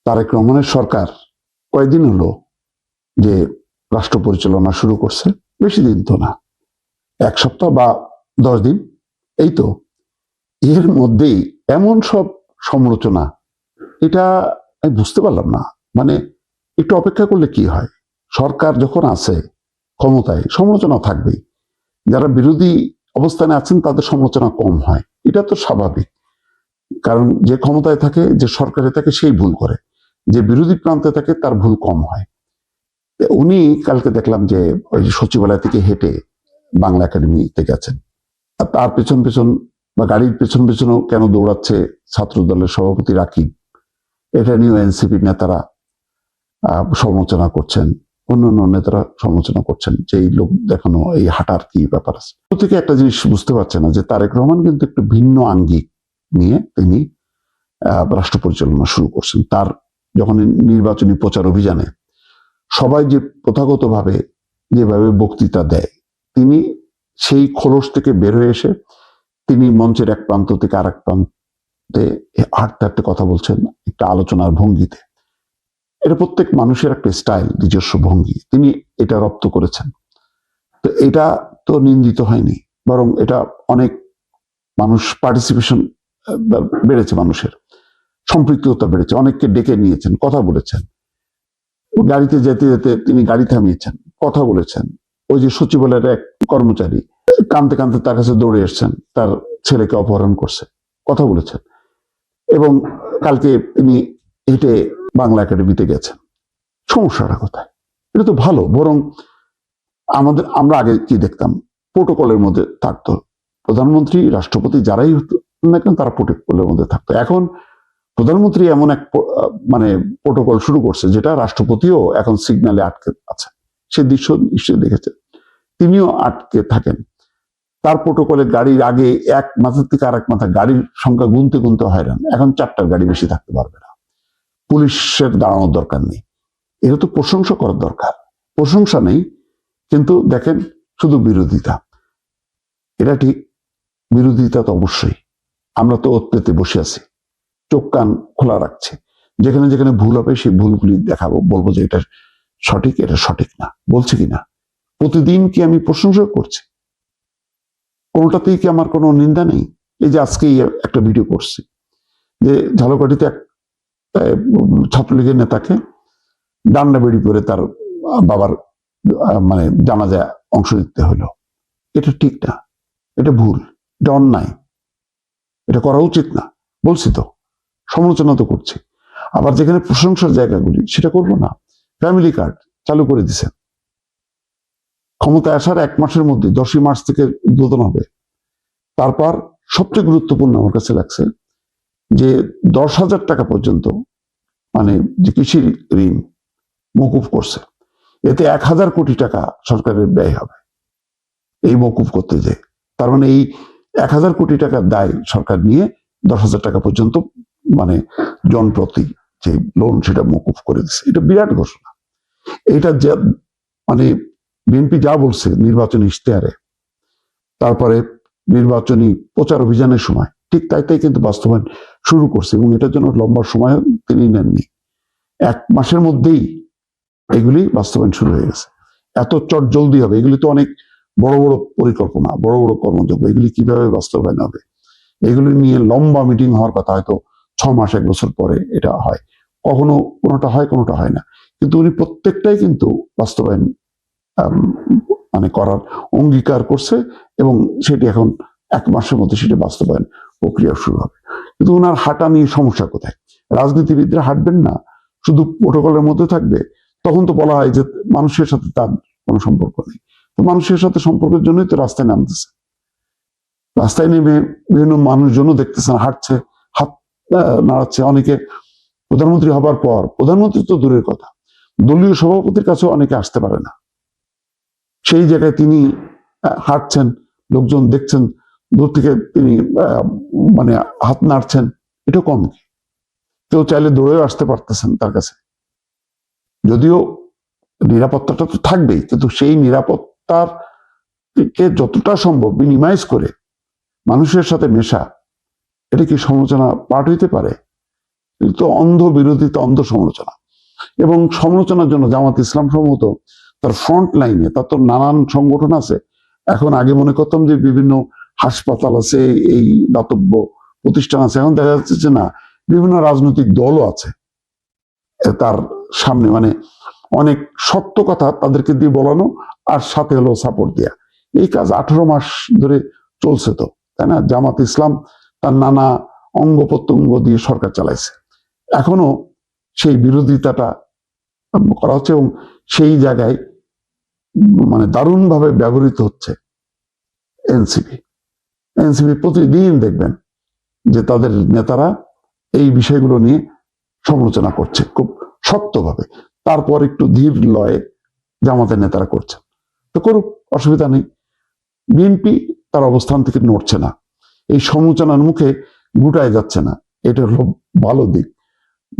তারেক রহমানের সরকার কয়েকদিন হলো যে রাষ্ট্র পরিচালনা শুরু করছে, বেশি দিন তো না, 1 সপ্তাহ বা 10 দিন, এই তো। এর মধ্যেই এমন সব সমালোচনা, এটা আমি বুঝতে পারলাম না। মানে একটু অপেক্ষা করলে কি হয়, সরকার যখন আছে ক্ষমতায় সমালোচনা থাকবেই। যারা বিরোধী অবস্থানে আছেন তাদের সমালোচনা কম হয়, এটা তো স্বাভাবিক। কারণ যে ক্ষমতায় থাকে, যে সরকারে থাকে, সেই ভুল করে। যে বিরোধী প্রান্তে থাকে তার ভুল কম হয়। উনি কালকে দেখলাম যে ওই সচিবালয় থেকে হেঁটে বাংলা একাডেমিতে গেছেন। আর তার পেছন পেছন বা গাড়ির পেছন পেছনও কেন দৌড়াচ্ছে ছাত্র দলের সভাপতি রাকিব, এটা নিয়েও এনসিপির নেতারা সমালোচনা করছেন, অন্যান্য নেতারা সমালোচনা করছেন যে এই লোক দেখানো, এই হাঁটার কি ব্যাপার আছে। প্রত্যেকে একটা জিনিস বুঝতে পারছে না যে তারেক রহমান কিন্তু একটু ভিন্ন আঙ্গিক নিয়ে তিনি রাষ্ট্র পরিচালনা শুরু করছেন। তার যখন নির্বাচনী প্রচার অভিযানে সবাই যে প্রথাগতভাবে যেভাবে বক্তৃতা দেয়, তিনি সেই খোলস থেকে বের হয়ে এসে তিনি মঞ্চের এক প্রান্ত থেকে আর এক প্রান্তে হাঁটতে হাঁটতে কথা বলছেন একটা আলোচনার ভঙ্গিতে। এটা প্রত্যেক মানুষের একটা স্টাইল, নিজস্ব ভঙ্গি, তিনি এটা রপ্ত করেছেন। তো এটা তো নিন্দিত হয়নি, বরং এটা অনেক মানুষ পার্টিসিপেশন বেড়েছে, মানুষের সম্পৃক্ততা বেড়েছে, অনেককে ডেকে নিয়েছেন, কথা বলেছেন। গাড়িতে যেতে যেতে তিনি গাড়ি থামিয়েছেন, কথা বলেছেন। ওই যে সচিবালয়ের এক কর্মচারী কাঁদতে কাঁদতে তার কাছে দৌড়ে এসছেন, তার ছেলেকে অপহরণ করছে, কথা বলেছেন। এবং কালকে তিনি হেঁটে বাংলা একাডেমিতে গেছেন। সমস্যাটা কোথায়? এটা তো ভালো। বরং আমরা আগে কি দেখতাম, প্রোটোকলের মধ্যে থাকতো প্রধানমন্ত্রী, রাষ্ট্রপতি, যারাই হতো না কেন তারা প্রোটোকলের মধ্যে থাকতো। এখন প্রধানমন্ত্রী এমন এক মানে প্রোটোকল শুরু করছে যেটা রাষ্ট্রপতিও এখন সিগন্যালে আটকে আছে। সে দৃশ্য নিশ্চয়ই দেখেছেন, তিনিও আটকে থাকেন। তার প্রোটোকলে গাড়ির আগে এক মাথা থেকে আরেক মাথা গাড়ির সংখ্যা গুনতে গুনতে হয়রান। এখন 4টার গাড়ি বেশি থাকতে পারবে না, পুলিশের দাঁড়ানোর দরকার নেই। এটা তো প্রশংসা করার দরকার, প্রশংসা নেই। কিন্তু দেখেন শুধু বিরোধিতা, এটা ঠিক। বিরোধিতা তো অবশ্যই, আমরা তো ওত পেতে বসে আছি, চোখ কান খোলা রাখছে। যেখানে যেখানে ভুল হবে সেই ভুলগুলি দেখাবো, বলবো যে এটা সঠিক, এটা সঠিক না, বলছে কিনা। প্রতিদিন কি আমি প্রশংসা করছি? কোনোটাতেই কি আমার কোনো নিন্দা নেই? এই যে আজকেই একটা ভিডিও করছি যে ঝালকাঠিতে এক ছাত্রলীগের নেতাকে ডান্ডা বেড়ি করে তার বাবার মানে জানাজায় অংশ নিতে হলো। এটা ঠিক না, এটা ভুল, এটা অন্যায়, এটা করা উচিত না। বলছি তো, সমালোচনা তো করছি। আবার যেখানে প্রশংসার জায়গাগুলি সেটা করবো না। ফ্যামিলি কার্ড চালু করে দিচ্ছেন, ক্ষমতায় আসার 1 মাসের মধ্যে 10ই মার্চ থেকে উদ্বোধন হবে। তারপর সবচেয়ে গুরুত্বপূর্ণ আমার কাছে লাগছে যে 10,000 টাকা পর্যন্ত মানে যে কৃষি ঋণ মকুব করছে, এতে 1,000 কোটি টাকা সরকারের ব্যয় হবে এই মকুব করতে যে। তার মানে এই 1,000 কোটি টাকার দায় সরকার নিয়ে 10,000 টাকা পর্যন্ত মানে জনপ্রতি যে লোন সেটা মকুব করে দিচ্ছে। এটা বিরাট ঘোষণা। এটা যে মানে বিএনপি যা বলছে নির্বাচনী ইশতেহারে, তারপরে নির্বাচনী প্রচার অভিযানের সময়, ঠিক তাই তাই কিন্তু বাস্তবায়ন শুরু করছে। এবং এটার জন্য লম্বা সময় তিনি নেননি, 1 মাসের মধ্যেই এগুলি বাস্তবায়ন শুরু হয়ে গেছে। এত চট জলদি হবে? এগুলি তো অনেক বড় বড় পরিকল্পনা, বড় বড় কর্মযোগ্য। এগুলি কিভাবে বাস্তবায়ন হবে? এগুলি নিয়ে লম্বা মিটিং হওয়ার কথা, হয়তো 6 মাস 1 বছর পরে এটা হয়। কখনো কোনোটা হয়, কোনোটা হয় না। কিন্তু উনি প্রত্যেকটাই কিন্তু বাস্তবায়ন মানে করার অঙ্গীকার করছে এবং সেটি এখন 1 মাসের মধ্যে সেটা বাস্তবায়ন প্রক্রিয়া শুরু হবে। কিন্তু ওনার হাঁটা নিয়ে সমস্যা কোথায়? রাজনীতিবিদরা হাঁটবেন না, শুধু প্রোটোকলের মধ্যে থাকবে। তখন তো বলা হয় যে মানুষের সাথে তার কোনো সম্পর্ক নেই। তো মানুষের সাথে সম্পর্কের জন্যই তো রাস্তায় নামতেছে। রাস্তায় নেমে বিভিন্ন মানুষজনও দেখতেছেন হাঁটছে, হাত নাড়াচ্ছে। অনেকে প্রধানমন্ত্রী হবার পর, প্রধানমন্ত্রী তো দূরের কথা, দলীয় সভাপতির কাছেও অনেকে আসতে পারে না। সেই জায়গায় তিনি হাঁটছেন, লোকজন দেখছেন দূর থেকে, তিনি মানে হাত নাড়ছেন। এটা কম কি? কেউ চাইলে দৌড়েও আসতে পারতেছেন তার কাছে। যদিও নিরাপত্তাটা তো থাকবেই, কিন্তু সেই নিরাপত্তার কে যতটা সম্ভব মিনিমাইজ করে মানুষের সাথে মেশা, এটা কি সমালোচনা পার্ট হইতে পারে? তো অন্ধ বিরোধিতা, অন্ধ সমালোচনা। এবং সমালোচনার জন্য জামাত ইসলাম সম্ভবত তার ফ্রন্ট লাইনে, তার তো নানান সংগঠন আছে। এখন আগে মনে করতাম যে বিভিন্ন হাসপাতাল আছে, এই দাতব্য প্রতিষ্ঠান আছে, এখন দেখা যাচ্ছে যে না, বিভিন্ন রাজনৈতিক দলও আছে তার সামনে। মানে অনেক সত্য কথা তাদেরকে দিয়ে বলানো, আর সাথে হলো সাপোর্ট দেয়া। এই কাজ 18 মাস ধরে চলছে, তো তাই না? জামাত ইসলাম তার নানা অঙ্গ প্রত্যঙ্গ দিয়ে সরকার চালাইছে, এখনো সেই বিরোধিতাটা করা হচ্ছে, এবং সেই জায়গায় মানে দারুণভাবে ব্যবহৃত হচ্ছে এনসিপি। এনসিপি প্রতিদিন দেখবেন যে তাদের নেতারা এই বিষয়গুলো নিয়ে সমালোচনা করছে খুব শক্তভাবে, তারপর একটু ধীর লয়ে জামাতের নেতারা করছে। তো করুক, অসুবিধা নেই। বিএনপি তার অবস্থান থেকে নড়ছে না, এই সমালোচনার মুখে গুটায় যাচ্ছে না, এটা হলো ভালো দিক।